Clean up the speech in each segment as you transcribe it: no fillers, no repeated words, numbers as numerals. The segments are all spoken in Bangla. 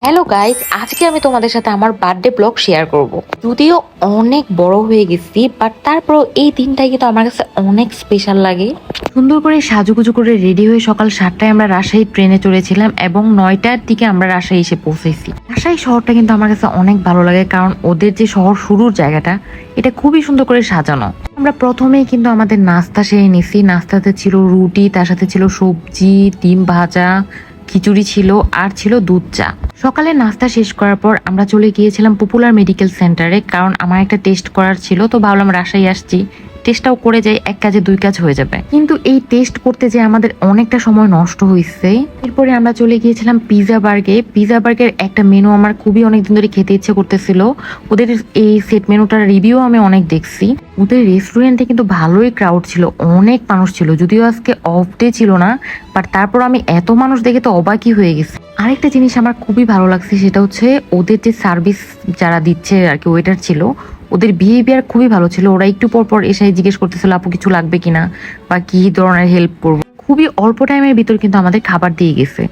হ্যালো গাইস, আজকে আমি তোমাদের সাথে আমার বার্থডে ব্লগ শেয়ার করব। যদিও অনেক বড় হয়ে গেছি, বাট তারপরও এই দিনটাই কিন্তু আমার কাছে অনেক স্পেশাল লাগে। সুন্দর করে সাজুগুজু করে রেডি হয়ে সকাল 7টায় আমরা রাজশাহী ট্রেনে চড়েছিলাম এবং 9টার দিকে আমরা রাজশাহী এসে পৌঁছেছি। রাজশাহী শহরটা কিন্তু আমার কাছে অনেক ভালো লাগে, কারণ ওদের যে শহর শুরুর জায়গাটা এটা খুবই সুন্দর করে সাজানো। আমরা প্রথমেই কিন্তু আমাদের নাস্তা সেরে নিছি। নাস্তাতে ছিল রুটি, তার সাথে ছিল সবজি, ডিম ভাজা, খিচুড়ি ছিল, আর ছিল দুধ চা। সকালে নাস্তা শেষ করার পর আমরা চলে গিয়েছিলাম পপুলার মেডিকেল সেন্টারে, কারণ আমার একটা টেস্ট করার ছিল। তো ভাবলাম রাজশাহী আসছি, টেস্টটাও করে যাই, এক কাজে দুই কাজ হয়ে যাবে। কিন্তু এই টেস্ট করতে যে আমাদের অনেকটা সময় নষ্ট হয়েছে। এরপরে আমরা চলে গিয়েছিলাম পিজা বার্গে। পিজা বার্গের একটা মেনু আমার খুবই অনেকদিন ধরে খেতে ইচ্ছে করতেছিল। ওদের এই সেট মেনুটার রিভিউ আমি অনেক দেখছি। ওদের রেস্টুরেন্টে কিন্তু ভালোই ক্রাউড ছিল, অনেক মানুষ ছিল। যদিও আজকে অফ ডে ছিল না, বাট তারপর আমি এত মানুষ দেখে তো অবাকই হয়ে গেছি। আরেকটা জিনিস আমার খুবই ভালো লাগছে, সেটা হচ্ছে ওদের যে সার্ভিস যারা দিচ্ছে আর কি, ওয়েটার ছিল, ওদের বিহেভিয়ার খুবই ভালো ছিল। ওরা একটু পর পর এসে জিজ্ঞেস করতেছিল আপু কিছু লাগবে কিনা বা কি ধরনের হেল্প করবো। খুবই অল্প টাইমের ভিতর কিন্তু আমাদের খাবার দিয়ে গেছে।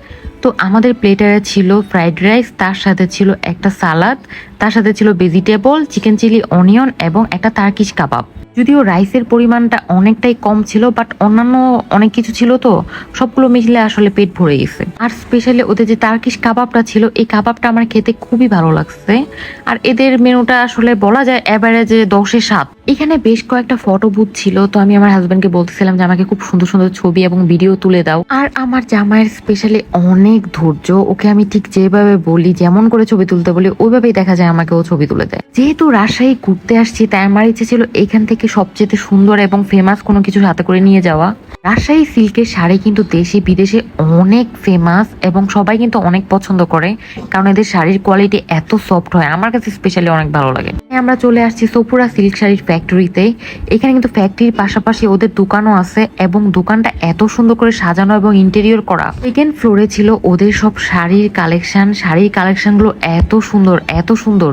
তো আমাদের প্লেটারে ছিল ফ্রাইড রাইস, তার সাথে ছিল একটা সালাদ, তার সাথে ছিল ভেজিটেবল, চিকেন চিলি, অনিয়ন এবং একটা টার্কিশ কাবাব। যদিও রাইসের পরিমাণটা অনেকটাই কম ছিল, বাট অন্যান্য অনেক কিছু ছিল, তো সবগুলো মিশলে আসলে পেট ভরে গেছে। আর স্পেশালি ওদের যে টার্কিশ কাবাবটা ছিল, এই কাবাবটা আমার খেতে খুবই ভালো লাগছে। আর এদের মেনুটা আসলে বলা যায় এভারেজে 10-এ 7। এখানে বেশ কয়েকটা ফটো বুথ ছিল, তো আমি আমার হাজবেন্ডকে বলতেছিলাম যে আমাকে খুব সুন্দর সুন্দর ছবি এবং ভিডিও তুলে দাও। আর আমার জামাইয়ের স্পেশালি অনেক ধৈর্য, ওকে আমি ঠিক যেভাবে বলি, যেমন করে ছবি তুলতে বলি, ওইভাবেই দেখা যায় আমাকে ও ছবি তুলে দেয়। যেহেতু রাজশাহী ঘুরতে আসছি, তাই আমার ইচ্ছে ছিল এখান থেকে সবচেয়ে সুন্দর এবং ফেমাস কোনো কিছু হাতে করে নিয়ে যাওয়া। রাজশাহী সিল্কের শাড়ি কিন্তু দেশে বিদেশে অনেক ফেমাস এবং সবাই কিন্তু অনেক পছন্দ করে, কারণ এদের শাড়ির কোয়ালিটি এত সফট হয়, আমার কাছে স্পেশালি অনেক ভালো লাগে। আমরা চলে আসছি সোপুরা সিল্ক শাড়ির ফ্যাক্টরিতে। এখানে কিন্তু ফ্যাক্টরির পাশাপাশি ওদের দোকানও আছে এবং দোকানটা এত সুন্দর করে সাজানো এবং ইন্টেরিয়র করা। সেকেন্ড ফ্লোরে ছিল ওদের সব শাড়ির কালেকশন। শাড়ির কালেকশন গুলো এত সুন্দর, এত সুন্দর,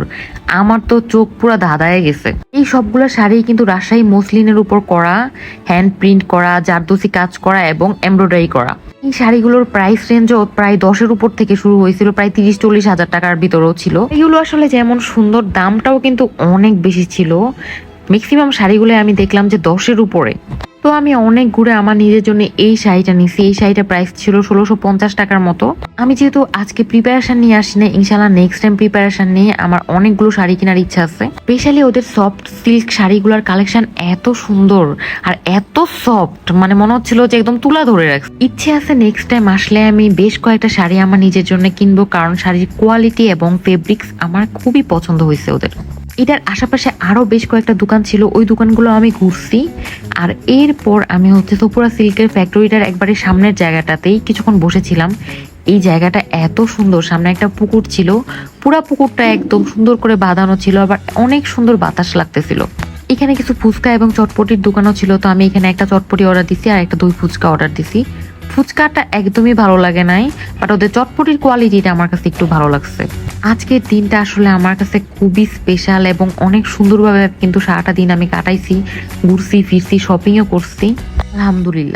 আমার তো চোখ পুরো ধাঁধায় গেছে। এই সবগুলো শাড়ি কিন্তু রাজশাহী মসলিনের উপর করা, হ্যান্ড প্রিন্ট করা, জারদোসি কাজ করা এবং এমব্রয়ডারি করা। এই শাড়িগুলোর প্রাইস রেঞ্জও প্রায় 10-এর উপর থেকে শুরু হয়েছিল, প্রায় 30-40 হাজার টাকার ভিতরেও ছিল। এগুলো আসলে যেমন সুন্দর, দামটাও কিন্তু অনেক বেশি ছিল। ম্যাক্সিমাম শাড়িগুলো আমি দেখলাম যে 10-এর উপরে। তো আমি অনেক ঘুরে আমার নিজের জন্য এই শাড়িটা নিছি। এই শাড়িটা প্রাইস ছিল 1650 টাকার মতো। আমি যেহেতু আজকে প্রিপারেশন নিয়ে আসি না, ইনশাল্লাহ নেক্সট টাইম প্রিপারেশন নিয়ে আমার অনেকগুলো শাড়ি কেনার ইচ্ছা আছে। স্পেশালি ওদের সফট সিল্ক শাড়িগুলোর কালেকশন এত সুন্দর আর এত সফট, মানে মনে হচ্ছিল যে একদম তুলা ধরে রাখছে। ইচ্ছে আছে নেক্সট টাইম আসলে আমি বেশ কয়েকটা শাড়ি আমার নিজের জন্য কিনবো, কারণ শাড়ির কোয়ালিটি এবং ফেব্রিক্স আমার খুবই পছন্দ হয়েছে ওদের। এটার আশেপাশে আরো বেশ কয়েকটা দোকান ছিল, ওই দোকানগুলো আমি ঘুরছি। আর এরপর আমি হচ্ছে সোপুরা সিল্কের ফ্যাক্টরিটার একবারে সামনের জায়গাটাতেই কিছুক্ষণ বসেছিলাম। এই জায়গাটা এত সুন্দর, সামনে একটা পুকুর ছিল, পুরা পুকুরটা একদম সুন্দর করে বাঁধানো ছিল, আবার অনেক সুন্দর বাতাস লাগতেছিল। এখানে কিছু ফুচকা এবং চটপটির দোকানও ছিল, তো আমি এখানে একটা চটপটি অর্ডার দিছি আর একটা দই ফুচকা অর্ডার দিছি। ফুচকাটা একদমই ভালো লাগে নাই, বাট ওদের চটপটির কোয়ালিটিটা আমার কাছে একটু ভালো লাগছে। আজকের দিনটা আসলে আমার কাছে খুবই স্পেশাল এবং অনেক সুন্দরভাবে কিন্তু সারাটা দিন আমি কাটাইছি, ঘুরছি ফিরছি, শপিংও করছি, আলহামদুলিল্লাহ।